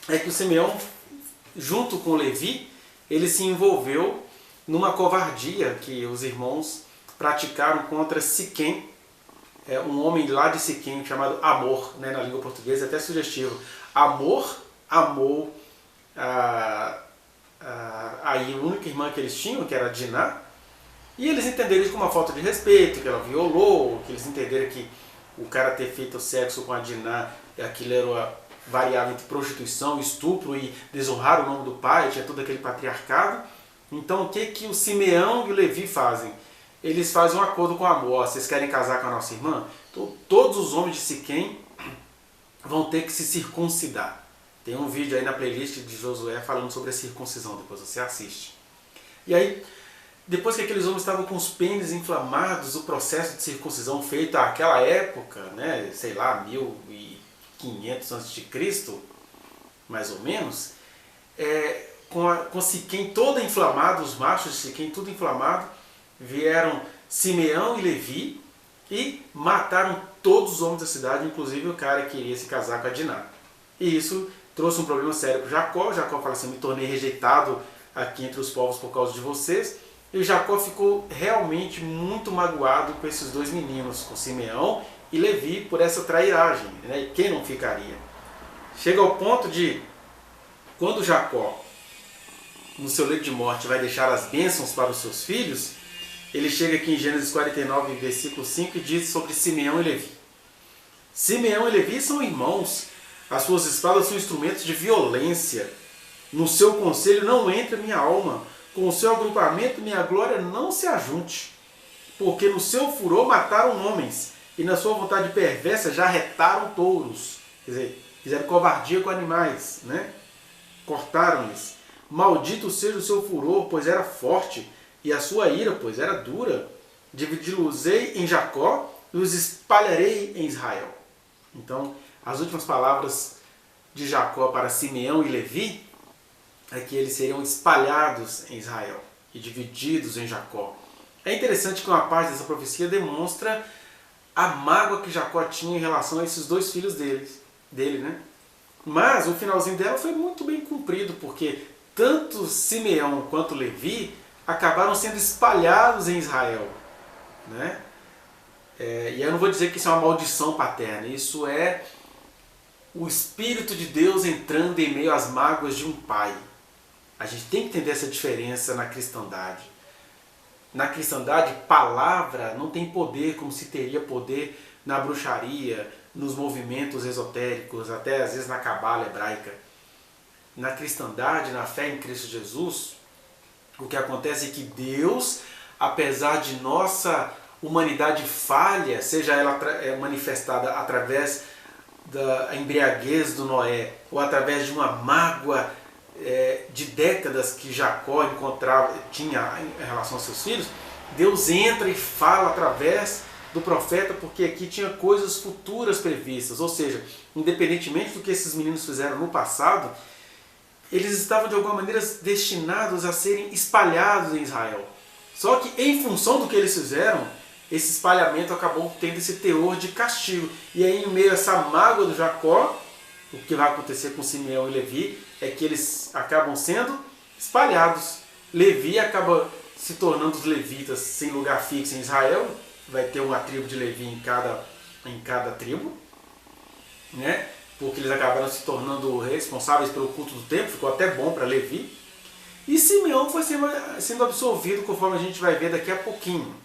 é que o Simeão, junto com Levi, ele se envolveu numa covardia que os irmãos praticaram contra Siquém, um homem lá de Siquém chamado Amor, né, na língua portuguesa, até sugestivo. Amor amou aí a única irmã que eles tinham, que era Diná, e eles entenderam isso como uma falta de respeito, que ela violou, que eles entenderam que o cara ter feito sexo com a Diná, aquilo era variável entre prostituição, estupro e desonrar o nome do pai, tinha todo aquele patriarcado. Então o que o Simeão e o Levi fazem? Eles fazem um acordo com Amor. Vocês querem casar com a nossa irmã? Então, todos os homens de Siquém vão ter que se circuncidar. Tem um vídeo aí na playlist de Josué falando sobre a circuncisão, depois você assiste. E aí, depois que aqueles homens estavam com os pênis inflamados, o processo de circuncisão feito àquela época, né, sei lá, 1500 a.C., mais ou menos, com Siquém toda inflamada, os machos de Siquém tudo inflamado, vieram Simeão e Levi e mataram todos os homens da cidade, inclusive o cara que iria se casar com a Diná. E isso trouxe um problema sério para Jacó. Jacó fala assim: me tornei rejeitado aqui entre os povos por causa de vocês. E Jacó ficou realmente muito magoado com esses dois meninos, com Simeão e Levi, por essa trairagem, né? E quem não ficaria? Chega ao ponto de, quando Jacó, no seu leito de morte, vai deixar as bênçãos para os seus filhos, ele chega aqui em Gênesis 49, versículo 5, e diz sobre Simeão e Levi. Simeão e Levi são irmãos, as suas espadas são instrumentos de violência. No seu conselho não entra minha alma, com o seu agrupamento minha glória não se ajunte. Porque no seu furor mataram homens, e na sua vontade perversa já retaram touros. Quer dizer, fizeram covardia com animais, né? Cortaram-lhes. Maldito seja o seu furor, pois era forte, e a sua ira, pois era dura. Dividi-los-ei em Jacó e os espalharei em Israel. Então, as últimas palavras de Jacó para Simeão e Levi é que eles seriam espalhados em Israel e divididos em Jacó. É interessante que uma parte dessa profecia demonstra a mágoa que Jacó tinha em relação a esses dois filhos dele, né? Mas o finalzinho dela foi muito bem cumprido, porque tanto Simeão quanto Levi acabaram sendo espalhados em Israel, né? E eu não vou dizer que isso é uma maldição paterna, isso é o Espírito de Deus entrando em meio às mágoas de um pai. A gente tem que entender essa diferença na cristandade. Na cristandade, palavra não tem poder como se teria poder na bruxaria, nos movimentos esotéricos, até às vezes na cabala hebraica. Na cristandade, na fé em Cristo Jesus, o que acontece é que Deus, apesar de nossa humanidade falha, seja ela manifestada através da embriaguez do Noé, ou através de uma mágoa de décadas que Jacó tinha em relação aos seus filhos, Deus entra e fala através do profeta, porque aqui tinha coisas futuras previstas. Ou seja, independentemente do que esses meninos fizeram no passado, eles estavam de alguma maneira destinados a serem espalhados em Israel. Só que em função do que eles fizeram, esse espalhamento acabou tendo esse teor de castigo. E aí, em meio a essa mágoa do Jacó, o que vai acontecer com Simeão e Levi é que eles acabam sendo espalhados. Levi acaba se tornando os levitas sem lugar fixo em Israel. Vai ter uma tribo de Levi em cada tribo, né? Porque eles acabaram se tornando responsáveis pelo culto do templo, ficou até bom para Levi. E Simeão foi sendo absolvido, conforme a gente vai ver daqui a pouquinho.